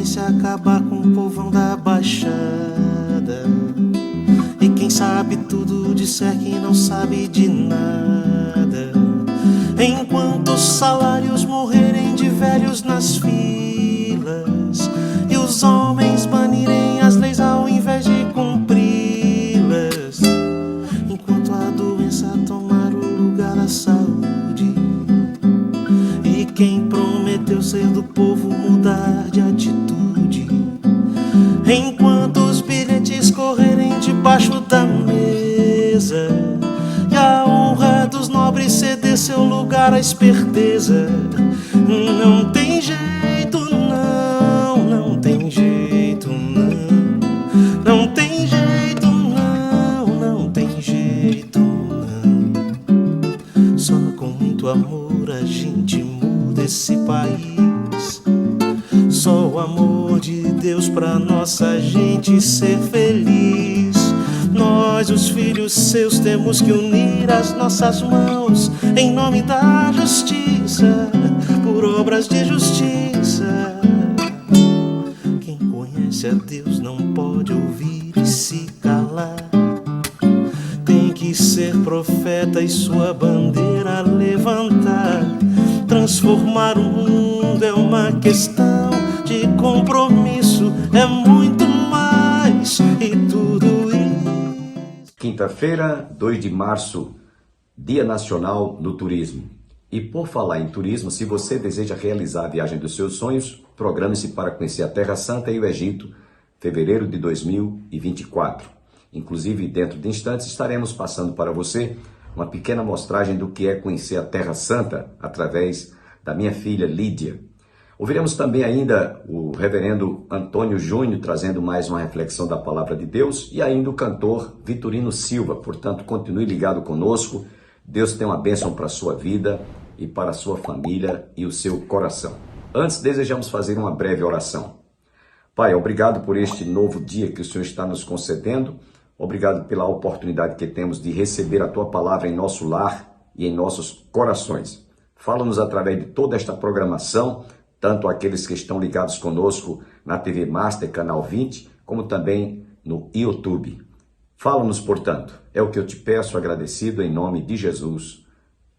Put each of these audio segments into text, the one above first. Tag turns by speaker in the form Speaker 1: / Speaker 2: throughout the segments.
Speaker 1: se acabar com o povão da Baixada. E quem sabe tudo disser que não sabe de nada. Enquanto os salários morrerem de velhos nas filas e os homens banirem as leis ao invés de cumpri-las, enquanto a doença tomar o lugar da saúde e quem prometeu ser do povo mudar de atitude, enquanto os bilhetes correrem debaixo da mesa e a honra dos nobres ceder seu lugar à esperteza, não tem jeito não, não tem jeito não, não tem jeito não, não tem jeito não. Só com muito amor a gente muda esse país. Só o amor de Deus pra nossa gente ser feliz. Nós, os filhos seus, temos que unir as nossas mãos em nome da justiça, por obras de justiça. Quem conhece a Deus não pode ouvir e se calar. Tem que ser profeta e sua bandeira levantar. Transformar o mundo é uma questão de compromisso, é muito mais e tudo isso.
Speaker 2: Quinta-feira, 2 de março, Dia Nacional do Turismo. E por falar em turismo, se você deseja realizar a viagem dos seus sonhos, programe-se para conhecer a Terra Santa e o Egito, fevereiro de 2024. Inclusive, dentro de instantes, estaremos passando para você uma pequena mostragem do que é conhecer a Terra Santa através da minha filha Lídia. Ouviremos também ainda o reverendo Antônio Júnior trazendo mais uma reflexão da Palavra de Deus e ainda o cantor Vitorino Silva. Portanto, continue ligado conosco. Deus tem uma bênção para a sua vida e para a sua família e o seu coração. Antes, desejamos fazer uma breve oração. Pai, obrigado por este novo dia que o Senhor está nos concedendo. Obrigado pela oportunidade que temos de receber a Tua Palavra em nosso lar e em nossos corações. Fala-nos através de toda esta programação, tanto aqueles que estão ligados conosco na TV Master, Canal 20, como também no YouTube. Fala-nos, portanto, é o que eu te peço agradecido em nome de Jesus.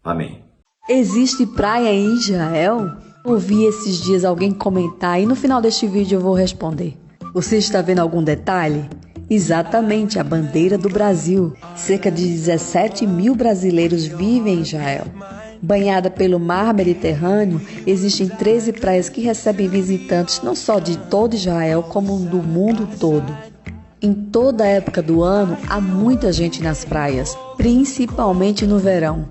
Speaker 2: Amém.
Speaker 3: Existe praia em Israel? Ouvi esses dias alguém comentar e no final deste vídeo eu vou responder. Você está vendo algum detalhe? Exatamente, a bandeira do Brasil. Cerca de 17 mil brasileiros vivem em Israel. Banhada pelo mar Mediterrâneo, existem 13 praias que recebem visitantes não só de todo Israel, como do mundo todo. Em toda a época do ano, há muita gente nas praias, principalmente no verão.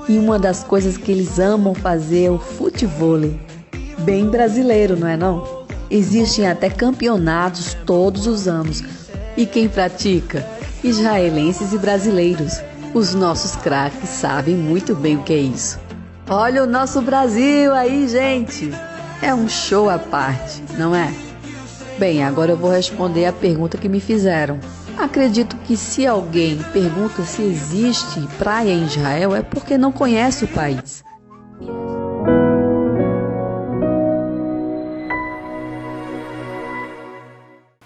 Speaker 3: E uma das coisas que eles amam fazer é o futevôlei. Bem brasileiro, não é não? Existem até campeonatos todos os anos. E quem pratica? Israelenses e brasileiros. Os nossos craques sabem muito bem o que é isso. Olha o nosso Brasil aí, gente! É um show à parte, não é? Bem, agora eu vou responder a pergunta que me fizeram. Acredito que se alguém pergunta se existe praia em Israel é porque não conhece o país.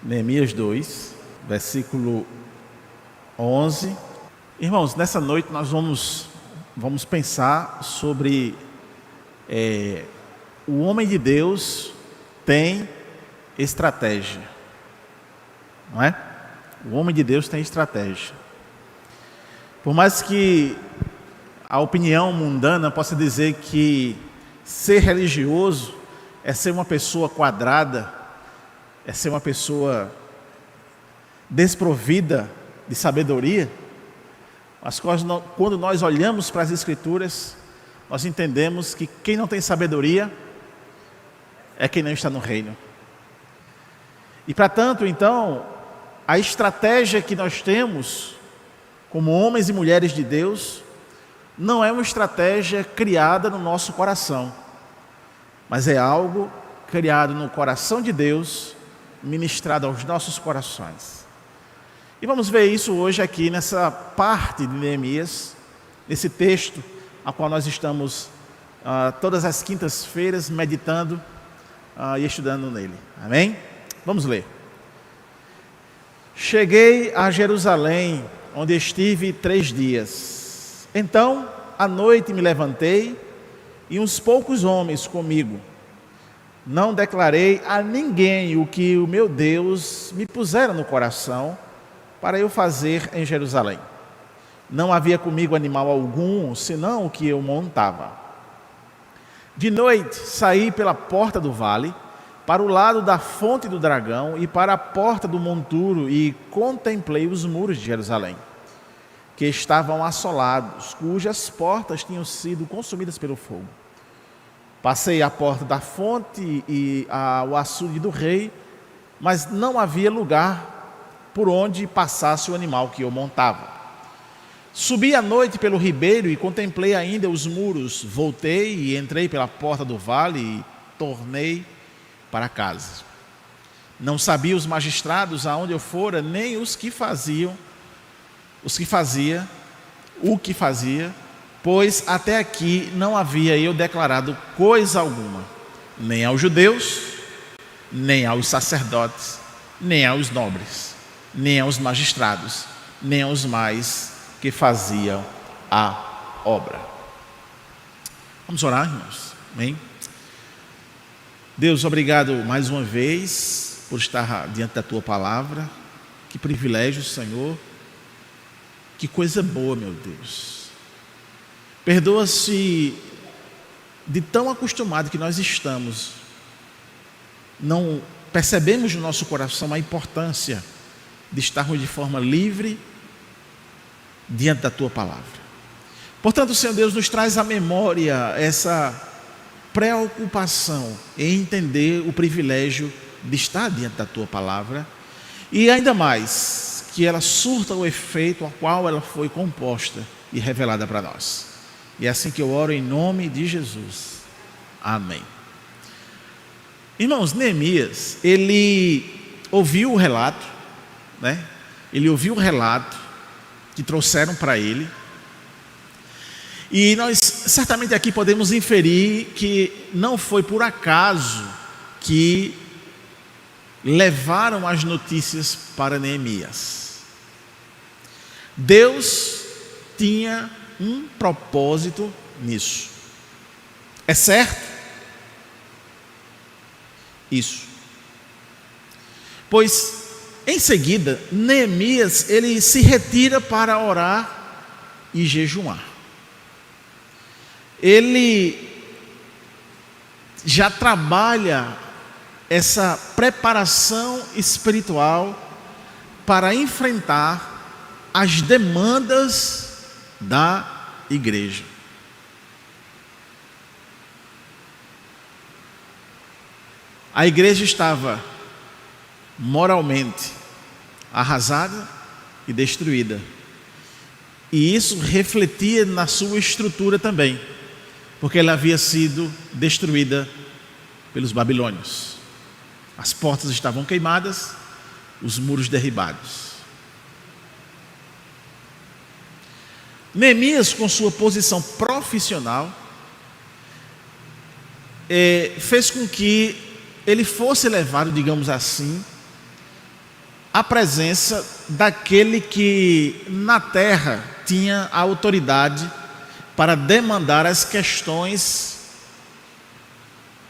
Speaker 4: Neemias 2, versículo 11. Irmãos, nessa noite nós vamos pensar sobre o homem de Deus tem estratégia, não é? O homem de Deus tem estratégia. Por mais que a opinião mundana possa dizer que ser religioso é ser uma pessoa quadrada, é ser uma pessoa desprovida de sabedoria, mas quando nós olhamos para as Escrituras, nós entendemos que quem não tem sabedoria é quem não está no reino. E para tanto, então, a estratégia que nós temos como homens e mulheres de Deus não é uma estratégia criada no nosso coração, mas é algo criado no coração de Deus, ministrado aos nossos corações. E vamos ver isso hoje aqui nessa parte de Neemias, nesse texto a qual nós estamos todas as quintas-feiras meditando e estudando nele. Amém? Vamos ler. Cheguei a Jerusalém, onde estive 3 dias. Então, à noite me levantei e uns poucos homens comigo. Não declarei a ninguém o que o meu Deus me pusera no coração para eu fazer em Jerusalém. Não havia comigo animal algum, senão o que eu montava. De noite saí pela porta do vale, para o lado da fonte do dragão e para a porta do monturo e contemplei os muros de Jerusalém, que estavam assolados, cujas portas tinham sido consumidas pelo fogo. Passei a porta da fonte e o açude do rei, mas não havia lugar por onde passasse o animal que eu montava. Subi à noite pelo ribeiro e contemplei ainda os muros. Voltei e entrei pela porta do vale e tornei para casa. Não sabia os magistrados aonde eu fora, nem o que fazia, pois até aqui não havia eu declarado coisa alguma, nem aos judeus, nem aos sacerdotes, nem aos nobres, nem aos magistrados, nem aos mais que faziam a obra. Vamos orar, irmãos? Amém? Deus, obrigado mais uma vez por estar diante da Tua palavra. Que privilégio, Senhor. Que coisa boa, meu Deus. Perdoa-se de tão acostumado que nós estamos, não percebemos no nosso coração a importância de estarmos de forma livre diante da Tua palavra. Portanto, Senhor Deus, nos traz à memória essa preocupação em entender o privilégio de estar diante da Tua palavra e ainda mais que ela surta o efeito ao qual ela foi composta e revelada para nós. E é assim que eu oro em nome de Jesus. Amém. Irmãos, Neemias, ele ouviu o relato, né? Ele ouviu o relato que trouxeram para ele. E nós certamente aqui podemos inferir que não foi por acaso que levaram as notícias para Neemias. Deus tinha um propósito nisso. É certo? Isso. Pois em seguida, Neemias, ele se retira para orar e jejuar. Ele já trabalha essa preparação espiritual para enfrentar as demandas da igreja. A igreja estava moralmente arrasada e destruída. E isso refletia na sua estrutura também, porque ela havia sido destruída pelos babilônios. As portas estavam queimadas, os muros derribados. Neemias, com sua posição profissional, fez com que ele fosse levado, digamos assim, à presença daquele que na terra tinha a autoridade para demandar as questões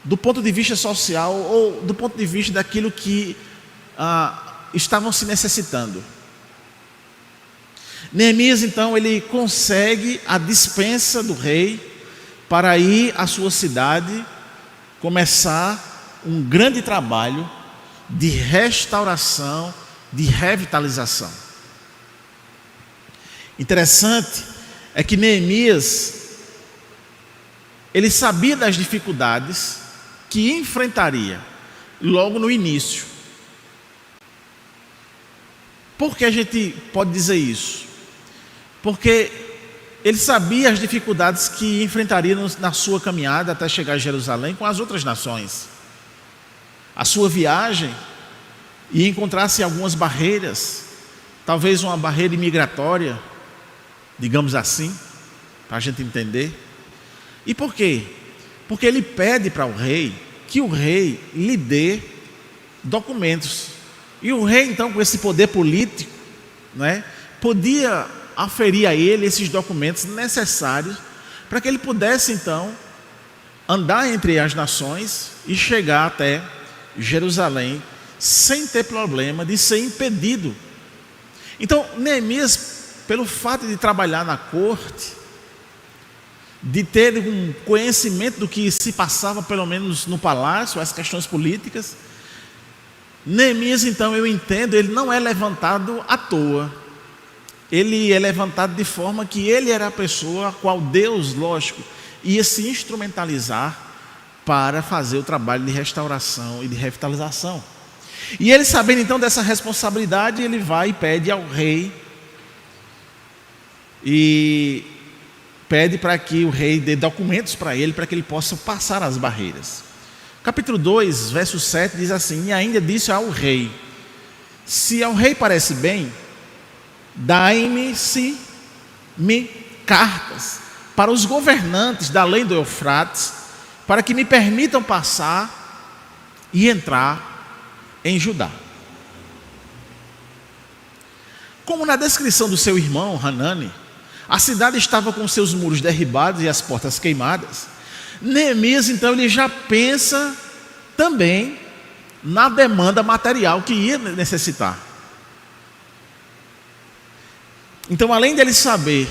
Speaker 4: do ponto de vista social ou do ponto de vista daquilo que estavam se necessitando. Neemias, então, ele consegue a dispensa do rei para ir à sua cidade, começar um grande trabalho de restauração, de revitalização. Interessante é que Neemias, ele sabia das dificuldades que enfrentaria logo no início. Por que a gente pode dizer isso? Porque ele sabia as dificuldades que enfrentaria na sua caminhada até chegar a Jerusalém com as outras nações. A sua viagem ia encontrar-se algumas barreiras, talvez uma barreira imigratória, digamos assim, para a gente entender. E por quê? Porque ele pede para o rei que o rei lhe dê documentos. E o rei, então, com esse poder político, né, podia aferir a ele esses documentos necessários para que ele pudesse, então, andar entre as nações e chegar até Jerusalém sem ter problema de ser impedido. Então, Neemias, pelo fato de trabalhar na corte, de ter um conhecimento do que se passava, pelo menos no palácio, as questões políticas, Neemias, então, eu entendo, ele não é levantado à toa. Ele é levantado de forma que ele era a pessoa a qual Deus, lógico, ia se instrumentalizar para fazer o trabalho de restauração e de revitalização. E ele, sabendo então dessa responsabilidade, ele vai e pede ao rei, e pede para que o rei dê documentos para ele, para que ele possa passar as barreiras. Capítulo 2, verso 7 diz assim: e ainda disse ao rei: se ao rei parece bem, dai-me cartas para os governantes da além do Eufrates, para que me permitam passar e entrar em Judá. Como na descrição do seu irmão Hanani, a cidade estava com seus muros derribados e as portas queimadas, Neemias, então, ele já pensa também na demanda material que ia necessitar. Então, além dele saber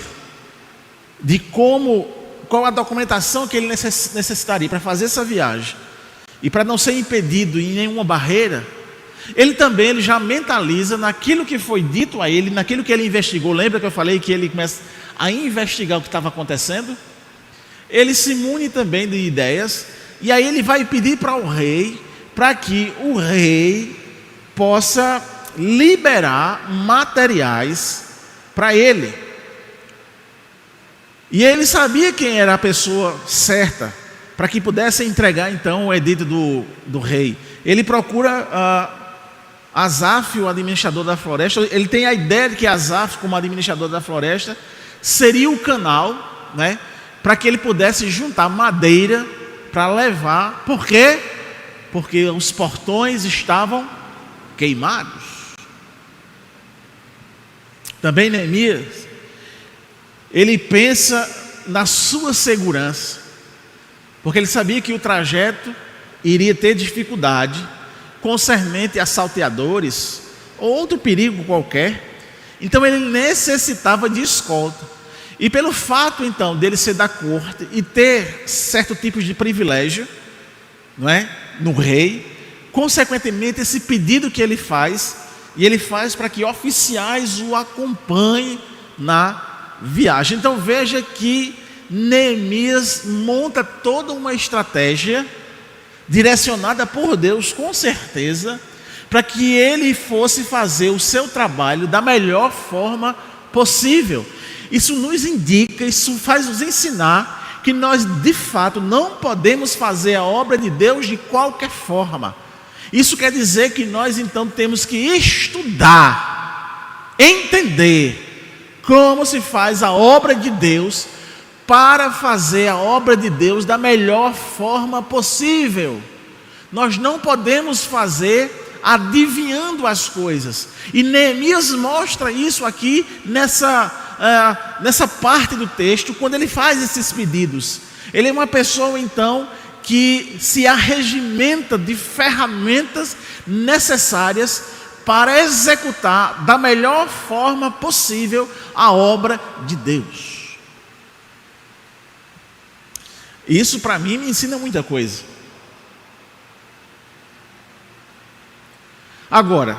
Speaker 4: de qual a documentação que ele necessitaria para fazer essa viagem, e para não ser impedido em nenhuma barreira, ele já mentaliza naquilo que foi dito a ele, naquilo que ele investigou. Lembra que eu falei que ele começa a investigar o que estava acontecendo? Ele se mune também de ideias, e aí ele vai pedir para o rei, para que o rei possa liberar materiais para ele. E ele sabia quem era a pessoa certa para que pudesse entregar então o edito do rei. Ele procura Asaf, o administrador da floresta. Ele tem a ideia de que Asaf, como administrador da floresta, seria o canal, né, para que ele pudesse juntar madeira para levar. Por quê? Porque os portões estavam queimados. Também Neemias, ele pensa na sua segurança, porque ele sabia que o trajeto iria ter dificuldade concernente a salteadores ou outro perigo qualquer. Então ele necessitava de escolta. E pelo fato então dele ser da corte e ter certo tipo de privilégio, não é, no rei, consequentemente esse pedido que ele faz, e ele faz para que oficiais o acompanhem na viagem. Então veja que Neemias monta toda uma estratégia direcionada por Deus, com certeza, para que ele fosse fazer o seu trabalho da melhor forma possível. Isso nos indica, isso faz nos ensinar que nós de fato não podemos fazer a obra de Deus de qualquer forma. Isso quer dizer que nós então temos que estudar, entender como se faz a obra de Deus, para fazer a obra de Deus da melhor forma possível. Nós não podemos fazer adivinhando as coisas. E Neemias mostra isso aqui nessa parte do texto, quando ele faz esses pedidos. Ele é uma pessoa então que se arregimenta de ferramentas necessárias para executar da melhor forma possível a obra de Deus. Isso para mim me ensina muita coisa. Agora,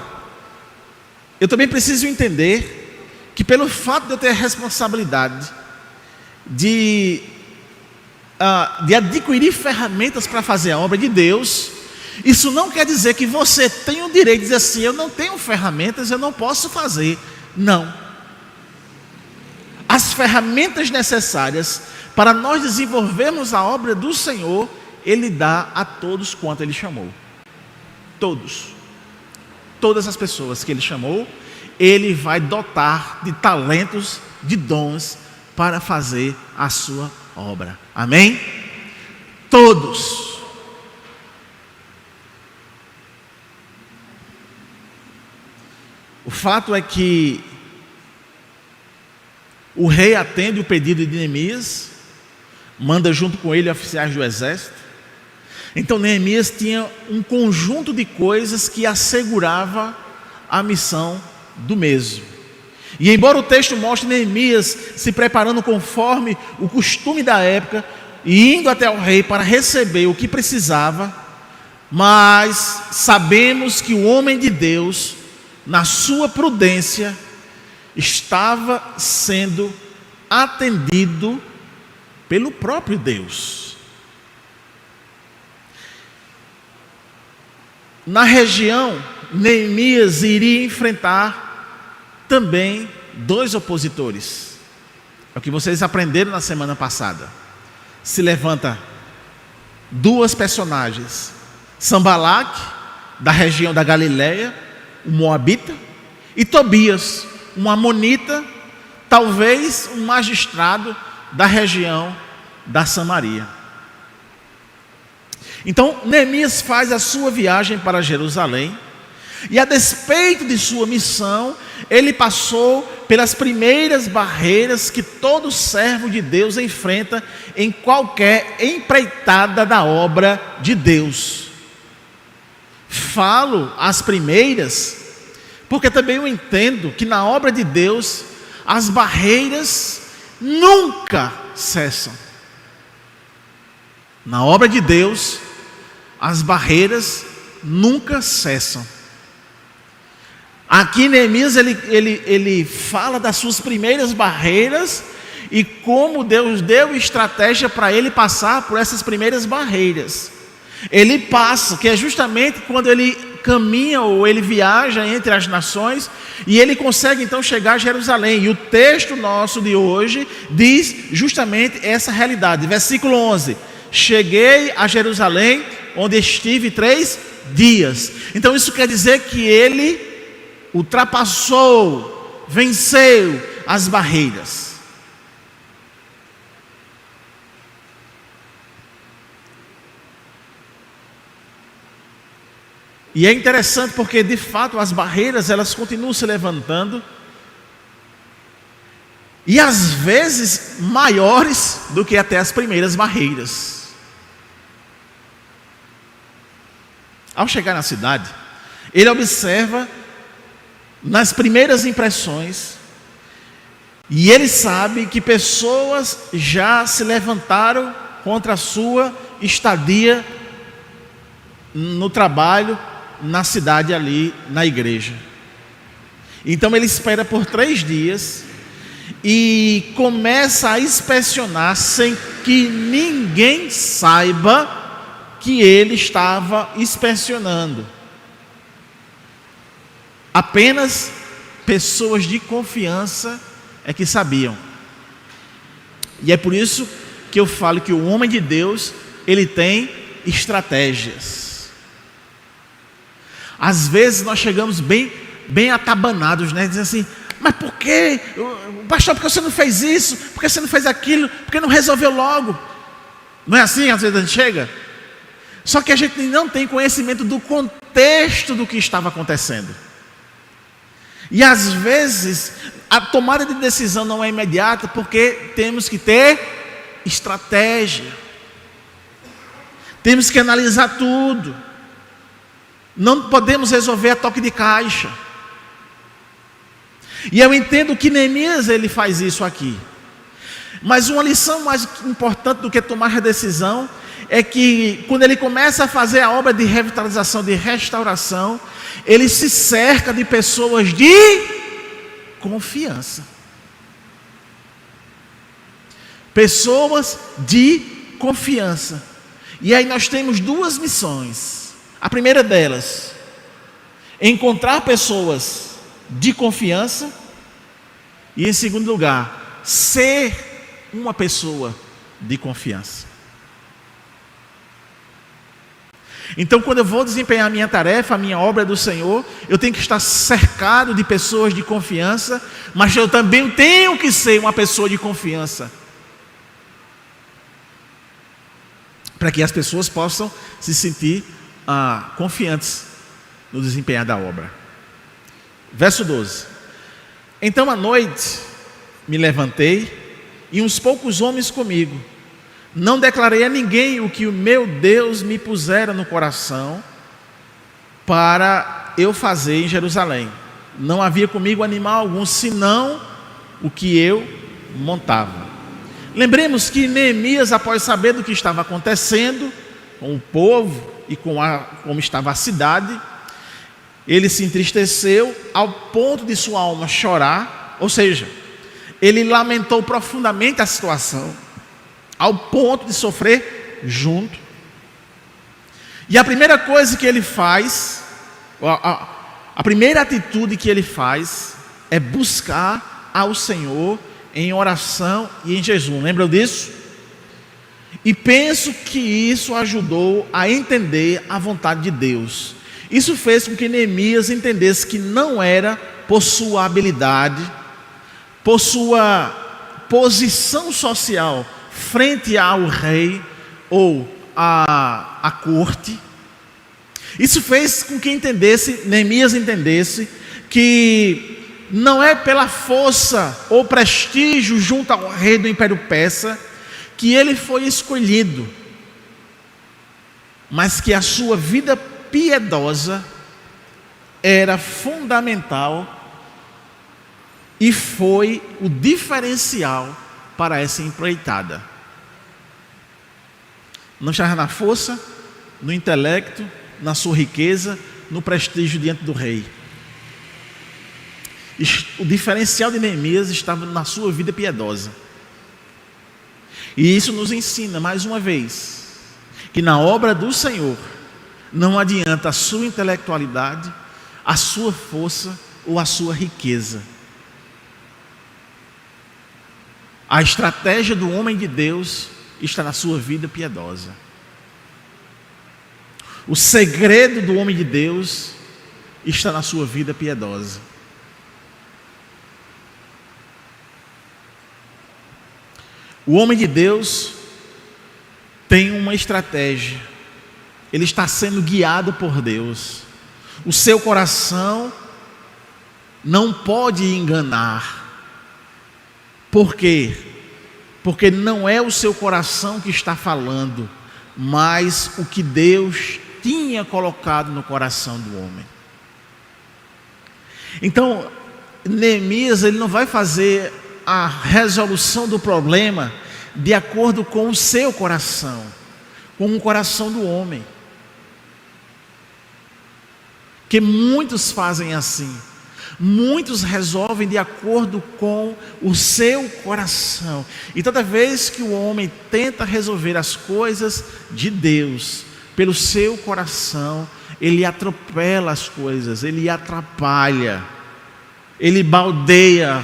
Speaker 4: eu também preciso entender que pelo fato de eu ter a responsabilidade de adquirir ferramentas para fazer a obra de Deus, isso não quer dizer que você tem o direito de dizer assim: eu não tenho ferramentas, eu não posso fazer. Não. As ferramentas necessárias para nós desenvolvermos a obra do Senhor, Ele dá a todos quanto Ele chamou. Todos. Todas as pessoas que Ele chamou, Ele vai dotar de talentos, de dons, para fazer a sua obra. Amém? Todos. O fato é que o rei atende o pedido de Neemias, manda junto com ele oficiais do exército. Então Neemias tinha um conjunto de coisas que assegurava a missão do mesmo. E embora o texto mostre Neemias se preparando conforme o costume da época e indo até o rei para receber o que precisava, mas sabemos que o homem de Deus, na sua prudência, estava sendo atendido pelo próprio Deus. Na região, Neemias iria enfrentar também 2 opositores. É o que vocês aprenderam na semana passada. Se levanta 2 personagens: Sanbalaque, da região da Galileia, um moabita, e Tobias, um amonita, talvez um magistrado da região da Samaria. Então Neemias faz a sua viagem para Jerusalém, e a despeito de sua missão, ele passou pelas primeiras barreiras que todo servo de Deus enfrenta em qualquer empreitada da obra de Deus. Falo as primeiras, porque também eu entendo que na obra de Deus, as barreiras nunca cessam. Na obra de Deus, as barreiras nunca cessam. Aqui Neemias ele fala das suas primeiras barreiras e como Deus deu estratégia para ele passar por essas primeiras barreiras. Ele passa, que é justamente quando ele caminha ou ele viaja entre as nações e ele consegue então chegar a Jerusalém. E o texto nosso de hoje diz justamente essa realidade. Versículo 11: cheguei a Jerusalém, onde estive 3 dias. Então isso quer dizer que ele ultrapassou, venceu as barreiras. E é interessante porque de fato as barreiras elas continuam se levantando, e às vezes maiores do que até as primeiras barreiras. Ao chegar na cidade, ele observa nas primeiras impressões, e ele sabe que pessoas já se levantaram contra a sua estadia no trabalho, na cidade ali, na igreja. Então ele espera por 3 dias e começa a inspecionar sem que ninguém saiba que ele estava inspecionando. Apenas pessoas de confiança é que sabiam. E é por isso que eu falo que o homem de Deus, ele tem estratégias. Às vezes nós chegamos bem atabanados, né? Dizendo assim: mas por quê? Pastor, por que você não fez isso? Por que você não fez aquilo? Por que não resolveu logo? Não é assim às vezes a gente chega? Só que a gente não tem conhecimento do contexto do que estava acontecendo. E às vezes a tomada de decisão não é imediata porque temos que ter estratégia. Temos que analisar tudo. Não podemos resolver a toque de caixa. E eu entendo que Neemias ele faz isso aqui. Mas uma lição mais importante do que tomar a decisão é que quando ele começa a fazer a obra de revitalização, de restauração, ele se cerca de pessoas de confiança. Pessoas de confiança. E aí nós temos 2 missões. A primeira delas, encontrar pessoas de confiança. E em segundo lugar, ser uma pessoa de confiança. Então quando eu vou desempenhar a minha tarefa, a minha obra do Senhor, eu tenho que estar cercado de pessoas de confiança, mas eu também tenho que ser uma pessoa de confiança, para que as pessoas possam se sentir confiantes no desempenhar da obra. Verso 12. Então à noite me levantei e uns poucos homens comigo. Não declarei a ninguém o que o meu Deus me pusera no coração para eu fazer em Jerusalém. Não havia comigo animal algum, senão o que eu montava. Lembremos que Neemias, após saber do que estava acontecendo com o povo e como estava a cidade, ele se entristeceu ao ponto de sua alma chorar, ou seja, ele lamentou profundamente a situação, ao ponto de sofrer junto. E a primeira coisa que ele faz, a primeira atitude que ele faz é buscar ao Senhor em oração e em jejum. Lembram disso? E penso que isso ajudou a entender a vontade de Deus. Isso fez com que Neemias entendesse que não era por sua habilidade, por sua posição social frente ao rei ou à corte. Isso fez com que Neemias entendesse que não é pela força ou prestígio junto ao rei do Império Persa que ele foi escolhido, mas que a sua vida piedosa era fundamental e foi o diferencial para essa empreitada. Não estava na força, no intelecto, na sua riqueza, no prestígio diante do rei. O diferencial de Neemias estava na sua vida piedosa. E isso nos ensina, mais uma vez, que na obra do Senhor não adianta a sua intelectualidade, a sua força ou a sua riqueza. A estratégia do homem de Deus está na sua vida piedosa. O segredo do homem de Deus está na sua vida piedosa. O homem de Deus tem uma estratégia. Ele está sendo guiado por Deus. O seu coração não pode enganar. Por quê? Porque não é o seu coração que está falando, mas o que Deus tinha colocado no coração do homem. Então, Neemias, ele não vai fazer a resolução do problema de acordo com o seu coração, com o coração do homem. Que muitos fazem assim. Muitos resolvem de acordo com o seu coração. E toda vez que o homem tenta resolver as coisas de Deus pelo seu coração, ele atropela as coisas, ele atrapalha, ele baldeia.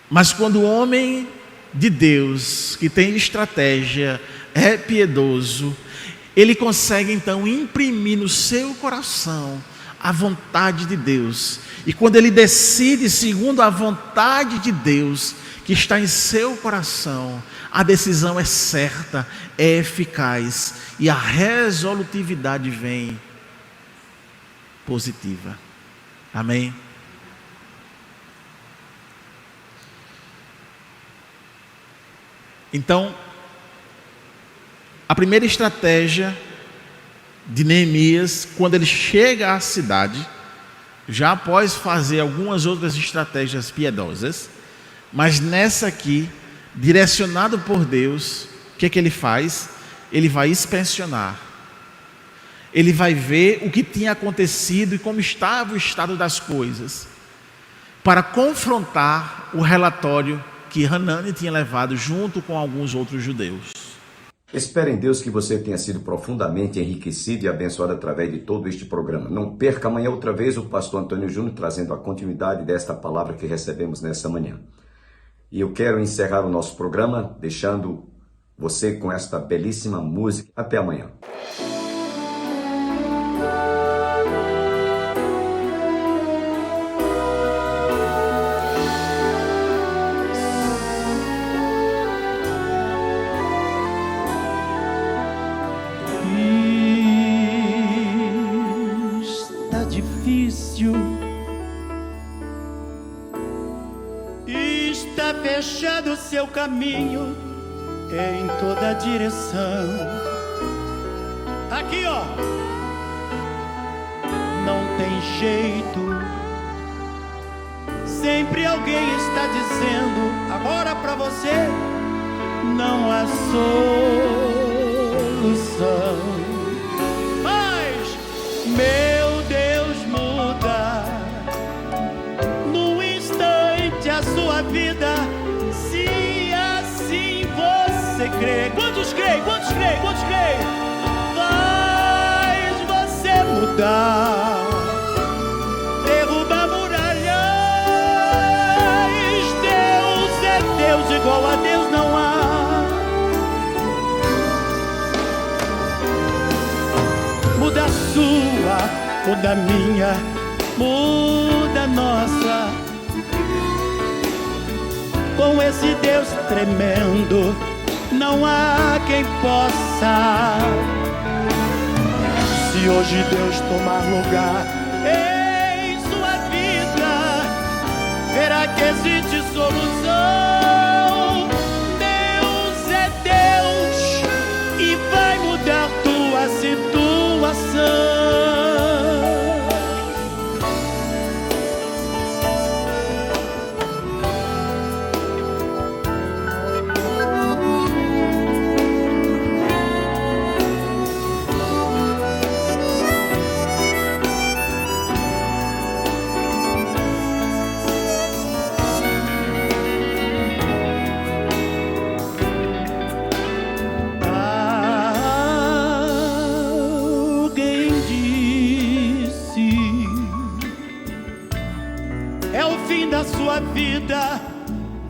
Speaker 4: Mas quando o homem de Deus, que tem estratégia, é piedoso, ele consegue então imprimir no seu coração a vontade de Deus. E quando ele decide segundo a vontade de Deus que está em seu coração, a decisão é certa, é eficaz e a resolutividade vem positiva. Amém? Então, a primeira estratégia de Neemias, quando ele chega à cidade, já após fazer algumas outras estratégias piedosas, mas nessa aqui, direcionado por Deus, o que é que ele faz? Ele vai inspecionar. Ele vai ver o que tinha acontecido e como estava o estado das coisas, para confrontar o relatório que Hanani tinha levado junto com alguns outros judeus.
Speaker 2: Espero em Deus que você tenha sido profundamente enriquecido e abençoado através de todo este programa. Não perca amanhã outra vez o pastor Antônio Júnior trazendo a continuidade desta palavra que recebemos nessa manhã. E eu quero encerrar o nosso programa deixando você com esta belíssima música. Até amanhã.
Speaker 1: Está difícil
Speaker 5: flecha do seu caminho em toda direção. Aqui, ó, não tem jeito. Sempre alguém está dizendo: agora pra você não há solução. Mas meu Deus muda num instante a sua vida, se assim você crê. Quantos creem? Quantos creem? Quantos creem? Faz você mudar, derruba muralhas. Deus é Deus, igual a Deus não há. Muda a sua, muda a minha, muda a nossa. Com esse Deus tremendo, não há quem possa. Se hoje Deus tomar lugar em sua vida, verá que existe solução. Deus é Deus e vai mudar tua situação. Sua vida,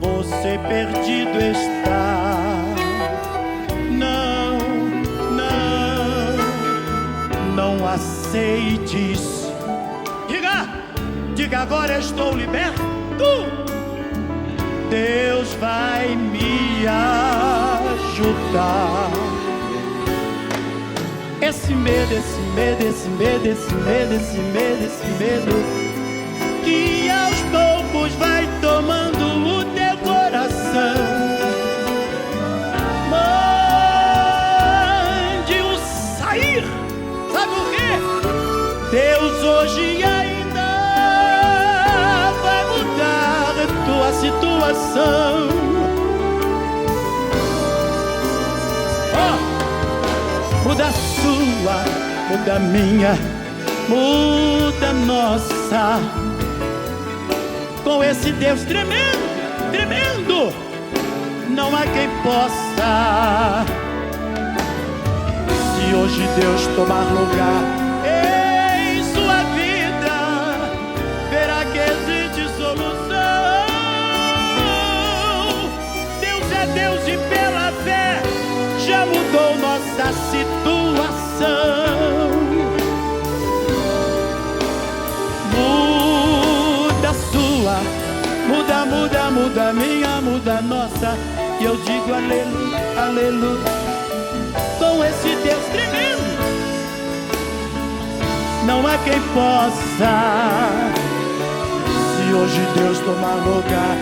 Speaker 5: você perdido está. Não, não aceites. Diga agora: estou liberto. Deus vai me ajudar. Esse medo, esse medo, esse medo, esse medo, esse medo, esse medo que aos poucos vai tomando o teu coração. Mande-o sair. Sabe por quê? Deus hoje ainda vai mudar a tua situação. Muda a sua, muda a minha, muda a nossa. Com esse Deus tremendo, tremendo, não há quem possa. Se hoje Deus tomar lugar em sua vida, verá que existe solução. Deus é Deus e pela fé já mudou nossa situação. Muda, muda, muda a minha, muda a nossa. E eu digo aleluia, aleluia. Com esse Deus tremendo, não há quem possa. Se hoje Deus tomar lugar